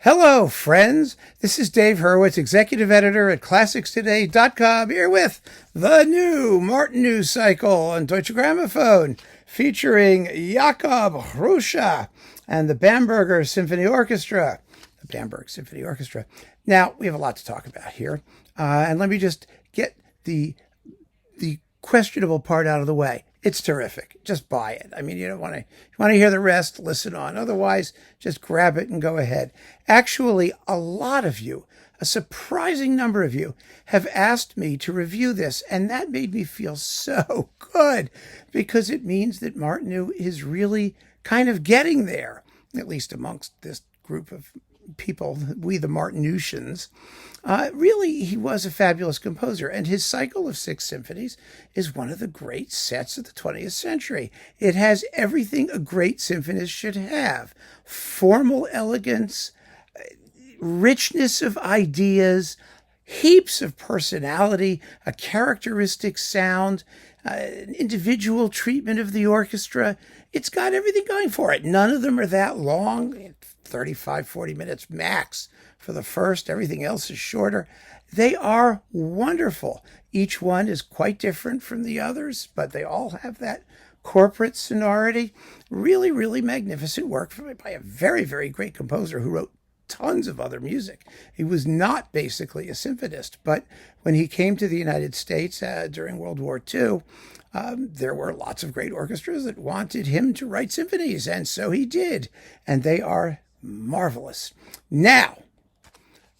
Hello, friends. This is Dave Hurwitz, executive editor at ClassicsToday.com, here with the new Martinů cycle on Deutsche Grammophon, featuring Jakob, Hrůša, and the Bamberg Symphony Orchestra. The Bamberg Symphony Orchestra. Now, we have a lot to talk about here, and let me just get the questionable part out of the way. It's terrific. Just buy it. I mean, you want to hear the rest, listen on. Otherwise, just grab it and go ahead. Actually, a lot of you, a surprising number of you, have asked me to review this, and that made me feel so good because it means that Martinů is really kind of getting there, at least amongst this group of people, we the Martinúsians. Really, he was a fabulous composer, and his cycle of 6 symphonies is one of the great sets of the 20th century. It has everything a great symphonist should have: formal elegance, richness of ideas, heaps of personality, a characteristic sound, an individual treatment of the orchestra. It's got everything going for it. None of them are that long, 35, 40 minutes max for the first. Everything else is shorter. They are wonderful. Each one is quite different from the others, but they all have that corporate sonority. Really, really magnificent work by a very, very great composer who wrote tons of other music. He was not basically a symphonist, but when he came to the United States during World War II, there were lots of great orchestras that wanted him to write symphonies, and so he did, and they are marvelous. Now,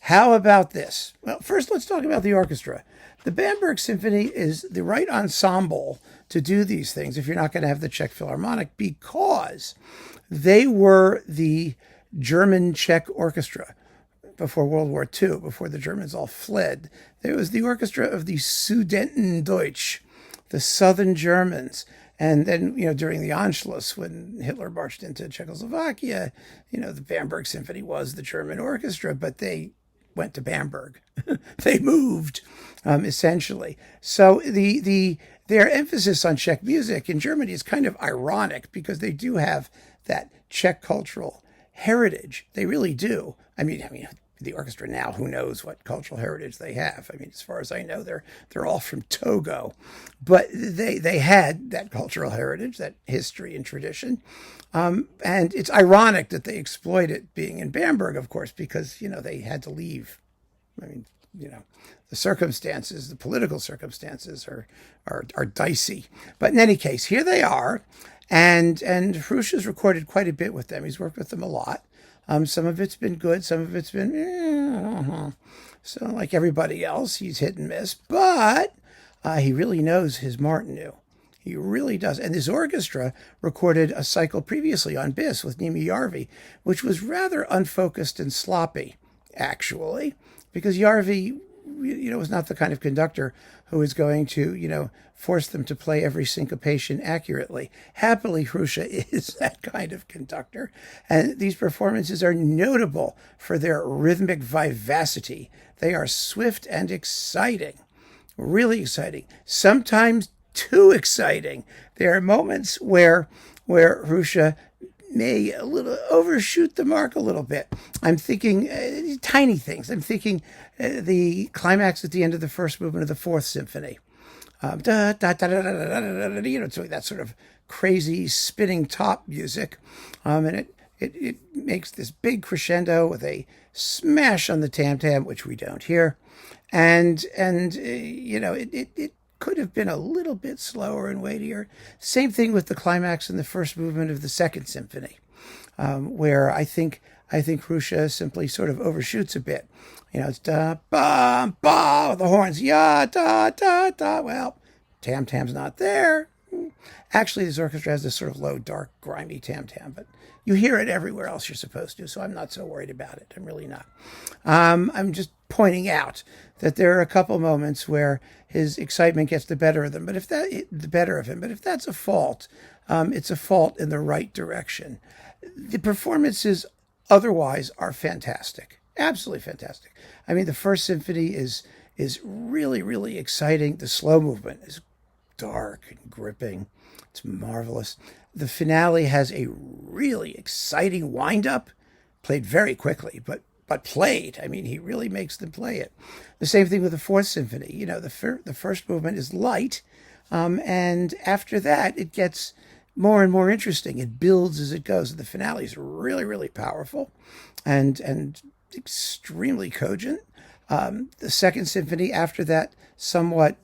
how about this? Well, first let's talk about the orchestra. The Bamberg Symphony is the right ensemble to do these things if you're not going to have the Czech Philharmonic, because they were the German-Czech orchestra before World War II, before the Germans all fled. There was the orchestra of the Sudetendeutsch, the Southern Germans. And then, during the Anschluss, when Hitler marched into Czechoslovakia, the Bamberg Symphony was the German orchestra, but they went to Bamberg. They moved, essentially. So their emphasis on Czech music in Germany is kind of ironic because they do have that Czech cultural heritage. They really do. I mean, the orchestra now, who knows what cultural heritage they have? I mean, as far as I know, they're all from Togo, but they had that cultural heritage, that history and tradition, and it's ironic that they exploit it being in Bamberg, of course, because they had to leave. I mean, the circumstances, the political circumstances are dicey. But in any case, here they are, and Hrůša's recorded quite a bit with them. He's worked with them a lot. Some of it's been good, some of it's been, So like everybody else, he's hit and miss, but he really knows his Martinů. He really does. And this orchestra recorded a cycle previously on Bis with Nimi Järvi, which was rather unfocused and sloppy, actually, because Järvi, was not the kind of conductor who is going to, force them to play every syncopation accurately. Happily, Hrůša is that kind of conductor. And these performances are notable for their rhythmic vivacity. They are swift and exciting, really exciting, sometimes too exciting. There are moments where Hrůša may a little overshoot the mark a little bit. I'm thinking tiny things. I'm thinking the climax at the end of the first movement of the Fourth Symphony. So that sort of crazy spinning top music, and it makes this big crescendo with a smash on the tam-tam, which we don't hear, and it could have been a little bit slower and weightier. Same thing with the climax in the first movement of the Second Symphony, where I think Hrůša simply sort of overshoots a bit. It's da ba ba with the horns, ya da da da. Well, tam-tam's not there. Actually, this orchestra has this sort of low, dark, grimy tam-tam, but you hear it everywhere else you're supposed to, so I'm not so worried about it. I'm really not. I'm just pointing out that there are a couple moments where his excitement gets the better of him. But if that's a fault, it's a fault in the right direction. The performances otherwise are fantastic, absolutely fantastic. I mean, the first symphony is really, really exciting. The slow movement is dark and gripping. It's marvelous. The finale has a really exciting wind-up, played very quickly, but but played. I mean, he really makes them play it. The same thing with the Fourth Symphony. You know, the first movement is light, and after that, it gets more and more interesting. It builds as it goes. And the finale is really, really powerful and extremely cogent. The Second Symphony, after that somewhat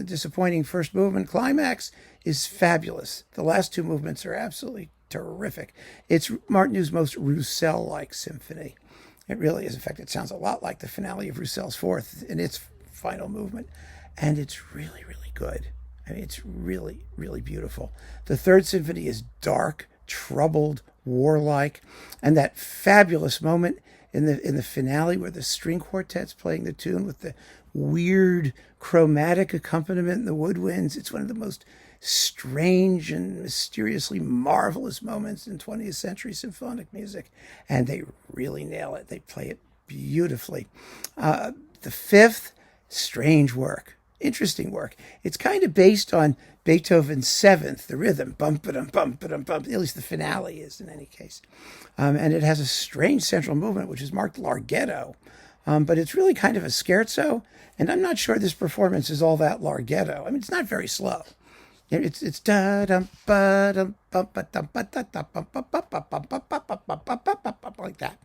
disappointing first movement climax, is fabulous. The last two movements are absolutely terrific. It's Martinu's most Roussel-like symphony. It really is. In fact, it sounds a lot like the finale of Roussel's Fourth in its final movement. And it's really, really good. I mean, it's really, really beautiful. The Third Symphony is dark, troubled, warlike. And that fabulous moment in the finale where the string quartet's playing the tune with the weird chromatic accompaniment in the woodwinds. It's one of the most strange and mysteriously marvelous moments in 20th century symphonic music. And they really nail it. They play it beautifully. The Fifth, strange work. Interesting work. It's kind of based on Beethoven's Seventh, the rhythm, bum-ba-dum, bum-ba-dum, bum. At least the finale is, in any case. And it has a strange central movement, which is marked larghetto. But it's really kind of a scherzo, and I'm not sure this performance is all that larghetto. I mean, it's not very slow. It's da dum ba dum bum ba dum ba da dum bum ba ba ba ba ba ba ba ba ba ba like that.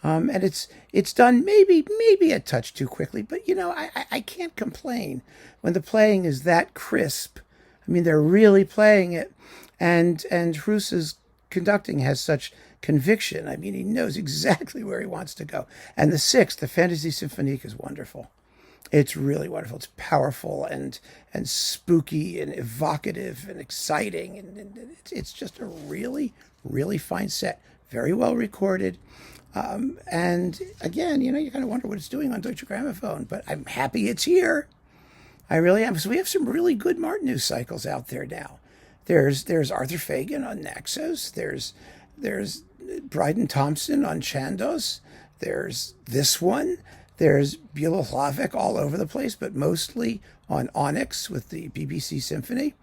And it's done maybe a touch too quickly, but you know, I can't complain when the playing is that crisp. I mean, they're really playing it, and Hrůša's conducting has such conviction. I mean, he knows exactly where he wants to go. And the Sixth, the Fantasy Symphonique, is wonderful. It's really wonderful. It's powerful and spooky and evocative and exciting, and it's just a really, really fine set. Very well recorded. And again, you know, you kind of wonder what it's doing on Deutsche Grammophon, but I'm happy it's here. I really am. So we have some really good Martinů cycles out there now. There's Arthur Fagan on Naxos. There's Bryden Thompson on Chandos. There's this one. There's Bela Hlavek all over the place, but mostly on Onyx with the BBC Symphony.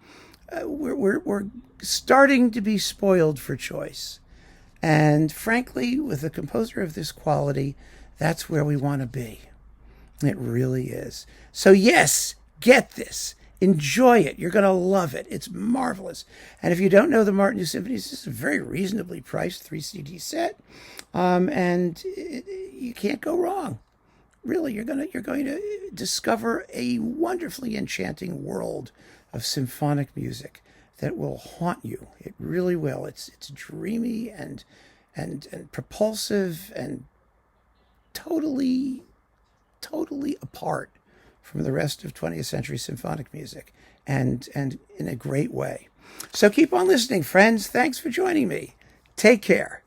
We're starting to be spoiled for choice. And frankly, with a composer of this quality, that's where we want to be. It really is. So yes, get this. Enjoy it. You're going to love it. It's marvelous. And if you don't know the Martinů Symphonies, this is a very reasonably priced 3 CD set. You can't go wrong. Really, you're going to discover a wonderfully enchanting world of symphonic music that will haunt you. It really will. It's dreamy and propulsive and totally apart from the rest of 20th century symphonic music, and in a great way. So keep on listening, friends. Thanks for joining me. Take care.